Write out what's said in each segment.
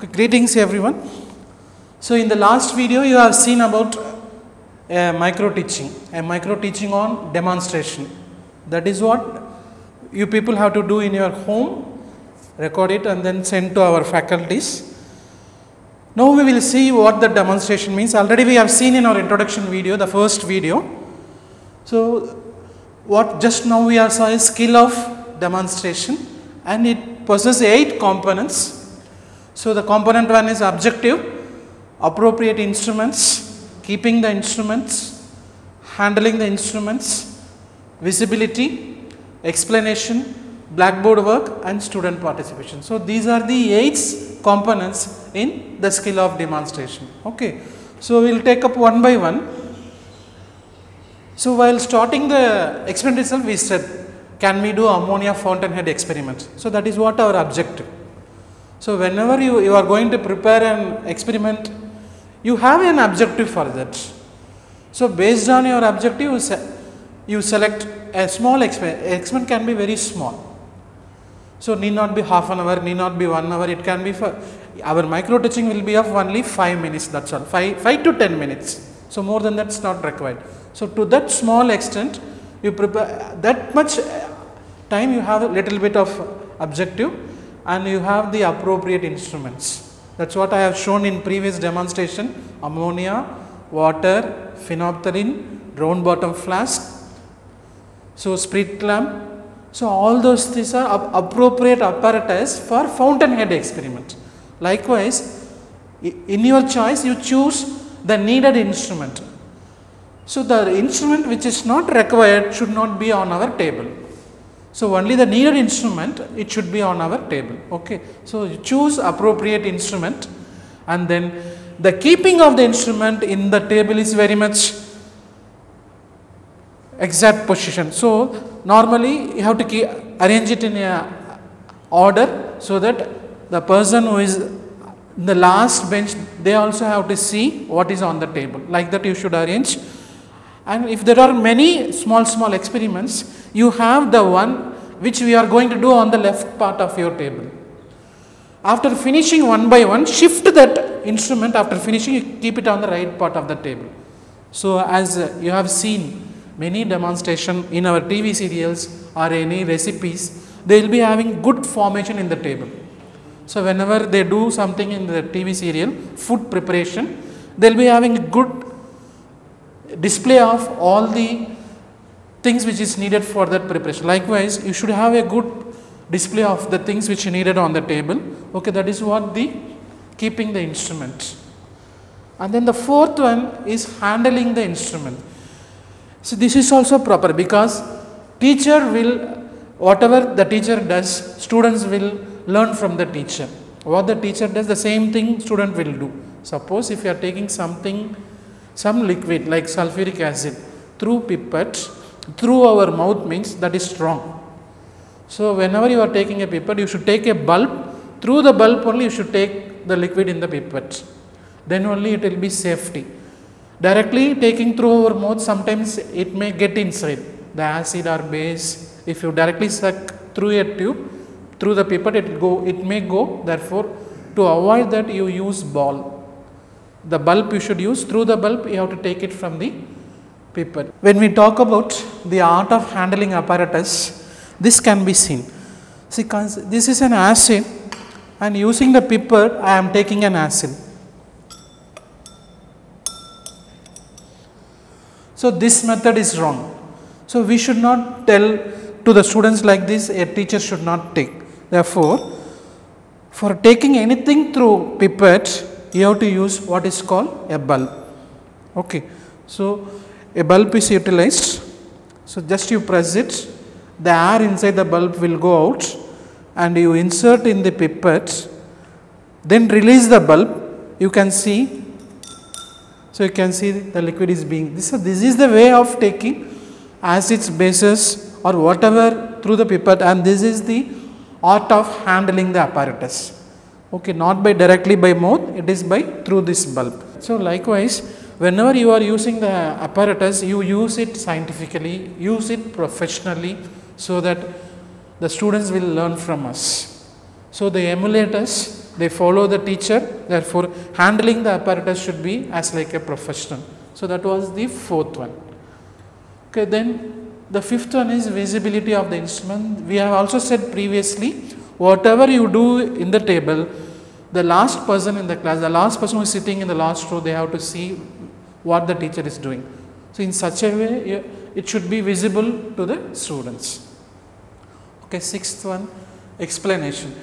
Okay, greetings everyone. So in the last video you have seen about micro teaching on demonstration. That is what you people have to do in your home, record it and then send to our faculties. Now we will see what the demonstration means. Already we have seen in our introduction video, the first video. So what just now we have saw is skill of demonstration, and it possesses 8 components. So the component 1 is objective, appropriate instruments, keeping the instruments, handling the instruments, visibility, explanation, blackboard work and student participation. So these are the 8 components in the skill of demonstration. Okay. So we will take up one by one. So while starting the experiment itself, we said, can we do ammonia fountain head experiment? So that is what our objective. So whenever you are going to prepare an experiment, you have an objective for that. So based on your objective, you select a small experiment. Experiment can be very small. So need not be half an hour, need not be 1 hour. It can be for our micro teaching will be of only 5 minutes. That's all. 5 to 10 minutes. So more than that's not required. So to that small extent, you prepare that much time. You have a little bit of objective, and you have the appropriate instruments. That's what I have shown in previous demonstration: ammonia, water, phenolphthalein, round bottom flask, so spirit lamp. So all those things are appropriate apparatus for fountainhead experiment. Likewise, in your choice you choose the needed instrument. So the instrument which is not required should not be on our table. So only the needed instrument, it should be on our table. Okay. So you choose appropriate instrument, and then the keeping of the instrument in the table is very much exact position. So normally you have to arrange it in a order, so that the person who is in the last bench, they also have to see what is on the table. Like that you should arrange. And if there are many small experiments, you have the one which we are going to do on the left part of your table. After finishing one by one, shift that instrument. After finishing, you keep it on the right part of the table. So as you have seen many demonstration in our TV serials or any recipes, they will be having good formation in the table. So whenever they do something in the TV serial, food preparation, they will be having good display of all the things which is needed for that preparation. Likewise, you should have a good display of the things which are needed on the table. Okay, that is what the keeping the instrument. And then the fourth one is handling the instrument. So this is also proper, because teacher will, whatever the teacher does, students will learn from the teacher. What the teacher does, the same thing student will do. Suppose if you are taking something, some liquid like sulfuric acid through pipette, through our mouth, means that is strong. So whenever you are taking a pipette, you should take a bulb. Through the bulb only you should take the liquid in the pipette. Then only it will be safety. Directly taking through our mouth, sometimes it may get inside the acid or base. If you directly suck through a tube, through the pipette, it may go. Therefore, to avoid that, you use ball. The bulb you should use. Through the bulb you have to take it from the pipette. When we talk about the art of handling apparatus, this can be seen. See, this is an acid, and using the pipette I am taking an acid. So this method is wrong. So we should not tell to the students like this, a teacher should not take. Therefore, for taking anything through pipette, you have to use what is called a bulb. Okay. So a bulb is utilized. So just you press it, the air inside the bulb will go out, and you insert in the pipette, then release the bulb. You can see. So you can see the liquid is being, this is the way of taking acids, bases or whatever through the pipette, and this is the art of handling the apparatus. Okay, not by directly by mouth, it is by through this bulb. So likewise, whenever you are using the apparatus, you use it scientifically, use it professionally, so that the students will learn from us. So they emulate us they follow the teacher, therefore handling the apparatus should be as like a professional. So that was the fourth one. Okay, then the fifth one is visibility of the instrument. We have also said previously, whatever you do in the table, the last person in the class, the last person who is sitting in the last row, they have to see what the teacher is doing. So in such a way, it should be visible to the students. Okay, sixth one, explanation.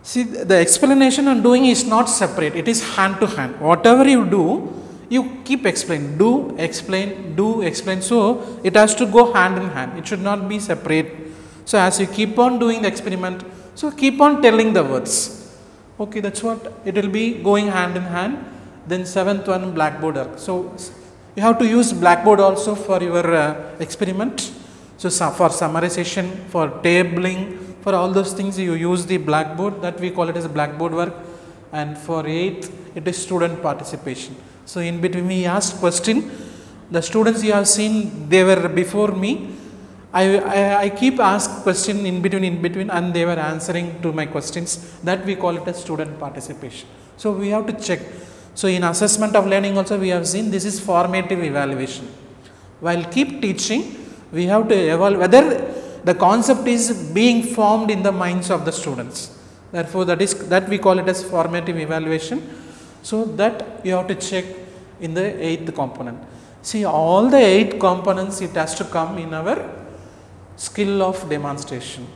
See, the explanation and doing is not separate, it is hand to hand. Whatever you do, you keep explaining, do, explain, do, explain. So it has to go hand in hand, it should not be separate. So as you keep on doing the experiment, so keep on telling the words. Okay, that's what it will be going hand in hand. Then seventh one, blackboard work. So you have to use blackboard also for your experiment. So for summarization, for tabling, for all those things you use the blackboard, that we call it as blackboard work. And for eighth, it is student participation. So in between we asked question, the students you have seen, they were before me. I keep ask question in between and they were answering to my questions, that we call it as student participation. So we have to check. So in assessment of learning also we have seen this is formative evaluation. While keep teaching, we have to evaluate whether the concept is being formed in the minds of the students. Therefore that we call it as formative evaluation. So that you have to check in the eighth component. See, all the 8 components, it has to come in our skill of demonstration.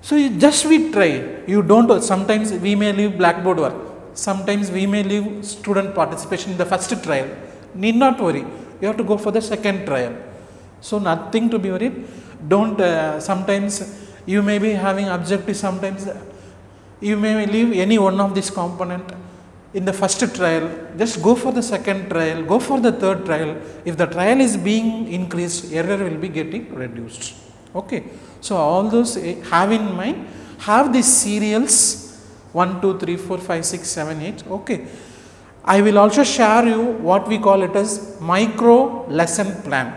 So we try, you don't, sometimes we may leave blackboard work, sometimes we may leave student participation in the first trial. Need not worry, you have to go for the second trial. So nothing to be worried. Don't, sometimes you may be having objective, sometimes you may leave any one of this component in the first trial, just go for the second trial, go for the third trial. If the trial is being increased, error will be getting reduced. Okay. So all those have in mind, have these serials 1, 2, 3, 4, 5, 6, 7, 8. Okay. I will also share you what we call it as micro lesson plan.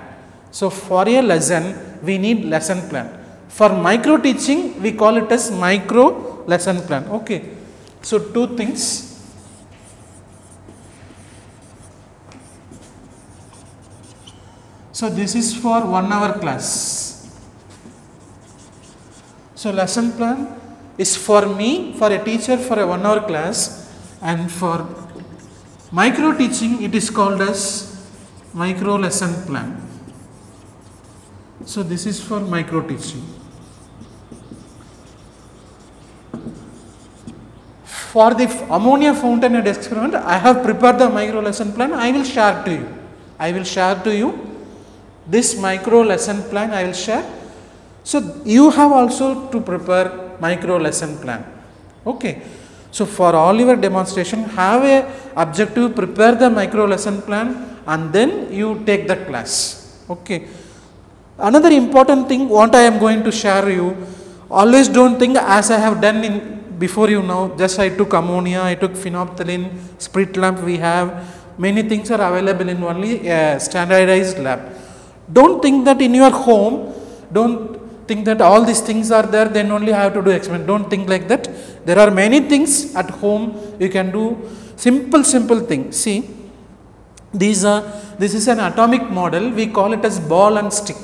So for a lesson, we need lesson plan. For micro teaching, we call it as micro lesson plan. Okay. So 2 things. So this is for 1 hour class. So lesson plan is for me, for a teacher, for a 1 hour class, and for micro teaching it is called as micro lesson plan. So this is for micro teaching. For the ammonia fountain head experiment, I have prepared the micro lesson plan. I will share to you. I will share to you this micro lesson plan. I will share. So you have also to prepare micro lesson plan. Okay. So for all your demonstration, have a objective, prepare the micro lesson plan, and then you take that class. Okay. Another important thing what I am going to share you, always don't think as I have done in before you now, just I took ammonia, I took phenolphthalein, sprit lamp we have, many things are available in only a standardized lab. Don't think that in your home, don't think that all these things are there, then only I have to do experiment. Don't think like that. There are many things at home you can do, simple things. See, this is an atomic model, we call it as ball and stick.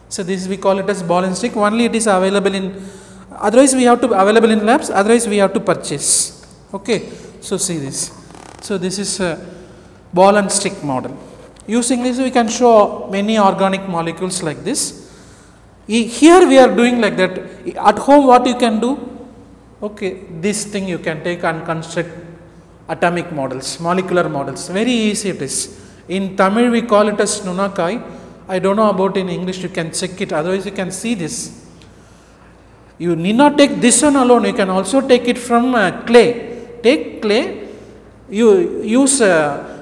So this we call it as ball and stick, only it is available in, otherwise we have to available in labs, otherwise we have to purchase. Okay. So see this. So this is a ball and stick model. Using this we can show many organic molecules like this. Here we are doing like that. At home what you can do? Okay, this thing you can take and construct atomic models, molecular models. Very easy it is. In Tamil we call it as Nunakai. I don't know about in English, you can check it, otherwise you can see this. You need not take this one alone, you can also take it from clay. Take clay, you use,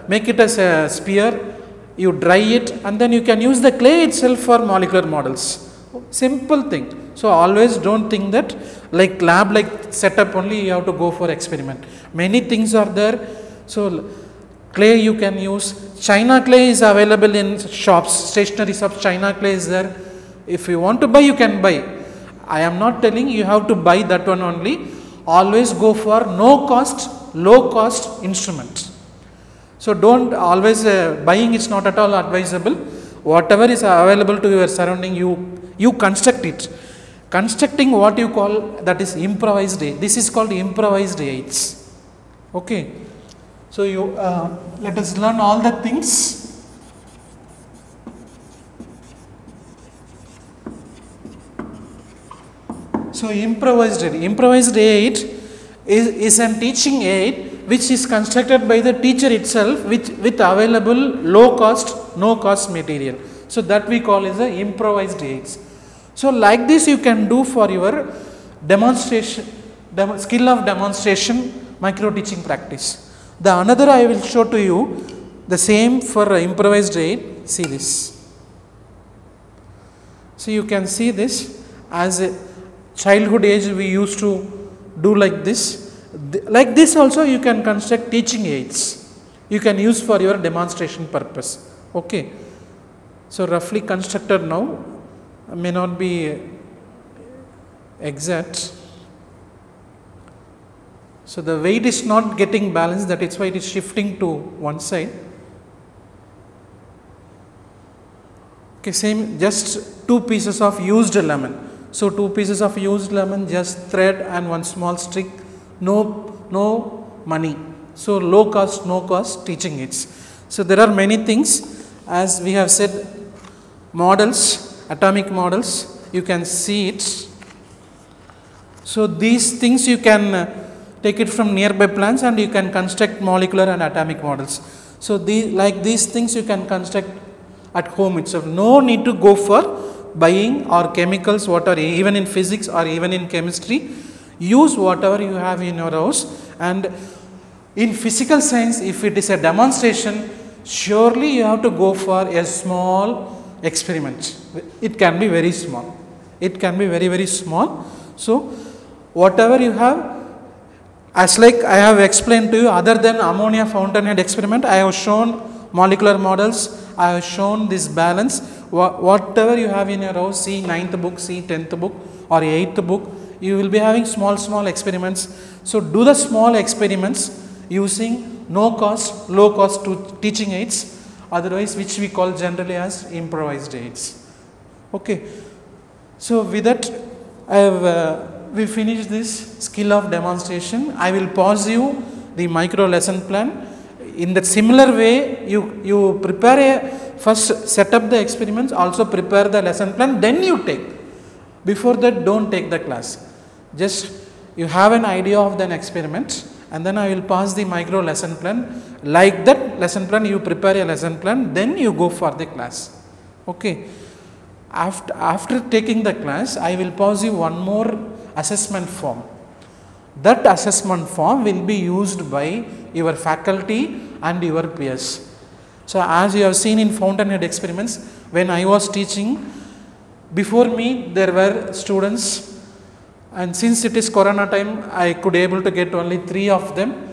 make it as a sphere, you dry it, and then you can use the clay itself for molecular models. Simple thing. So always don't think that like lab like setup only you have to go for experiment. Many things are there. So clay you can use. China clay is available in shops, stationery shops. China clay is there. If you want to buy, you can buy. I am not telling you have to buy that one only. always go for no cost, low cost instruments. So don't always buying is not at all advisable. Whatever is available to your surrounding, you construct it. Constructing what you call, that is improvised aid. This is called improvised aids. Okay. So you let us learn all the things. So improvised aid is an teaching aid which is constructed by the teacher itself with available low cost, no cost material. So that we call as the improvised aids. So like this you can do for your demonstration, skill of demonstration micro teaching practice. The another I will show to you the same for improvised aid. See this. So you can see this as a childhood age we used to do like this. Like this also you can construct teaching aids. You can use for your demonstration purpose. Okay. So roughly constructed now, may not be exact. So the weight is not getting balanced, that is why it is shifting to one side. Okay, same, just 2 pieces of used lemon. So 2 pieces of used lemon, just thread and one small stick, no money. So low cost, no cost teaching aids. So there are many things, as we have said, models, atomic models, you can see it. So these things you can take it from nearby plants and you can construct molecular and atomic models. So like these things you can construct at home itself. No need to go for buying or chemicals, whatever, even in physics or even in chemistry. Use whatever you have in your house. And in physical science, if it is a demonstration, surely you have to go for a small experiment. It can be very small. It can be very, very small. So whatever you have, as like I have explained to you, other than ammonia fountainhead experiment, I have shown molecular models, I have shown this balance. Whatever you have in your house, see 9th book, see 10th book or 8th book, you will be having small experiments. So do the small experiments using no cost, low cost teaching aids, otherwise which we call generally as improvised aids. Okay. So with that, I have we finished this skill of demonstration. I will pause you the micro lesson plan. In that similar way, you prepare first set up the experiments, also prepare the lesson plan, then you take. Before that, don't take the class. Just you have an idea of the experiment, and then I will pass the micro lesson plan. Like that lesson plan, you prepare a lesson plan, then you go for the class. Okay. After taking the class, I will pause you one more assessment form. That assessment form will be used by your faculty and your peers. So as you have seen in fountainhead experiments, when I was teaching, before me there were students, and since it is corona time, I could able to get only 3 of them.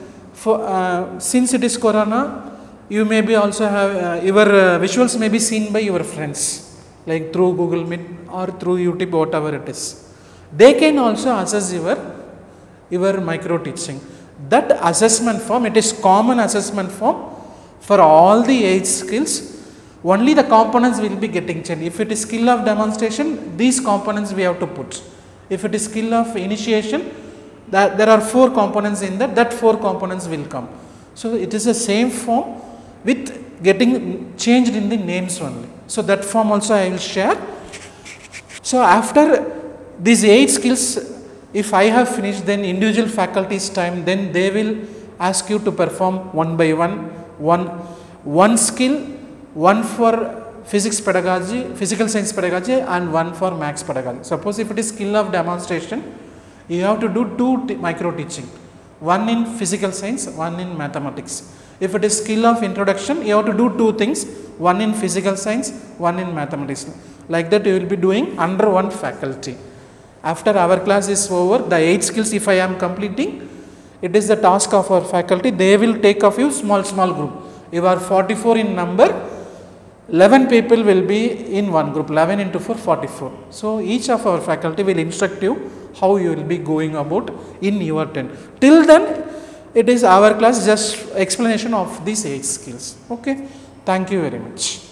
Since it is corona, you may be also have your visuals may be seen by your friends, like through Google Meet or through YouTube, whatever it is. They can also assess your micro teaching. That assessment form, it is common assessment form for all the 8 skills. Only the components will be getting changed. If it is skill of demonstration, these components we have to put. If it is skill of initiation, there are 4 components in that 4 components will come. So it is the same form with getting changed in the names only. So that form also I will share. So after these 8 skills, if I have finished, then individual faculty's time, then they will ask you to perform one by one skill, one for physics pedagogy, physical science pedagogy, and one for maths pedagogy. Suppose if it is skill of demonstration, you have to do 2 micro teaching, one in physical science, one in mathematics. If it is skill of introduction, you have to do 2 things, one in physical science, one in mathematics. Like that you will be doing under one faculty. After our class is over, the 8 skills if I am completing, it is the task of our faculty. They will take of you small group. You are 44 in number, 11 people will be in one group, 11 into 4, 44. So each of our faculty will instruct you how you will be going about in your turn. Till then, it is our class just explanation of these 8 skills. Okay, thank you very much.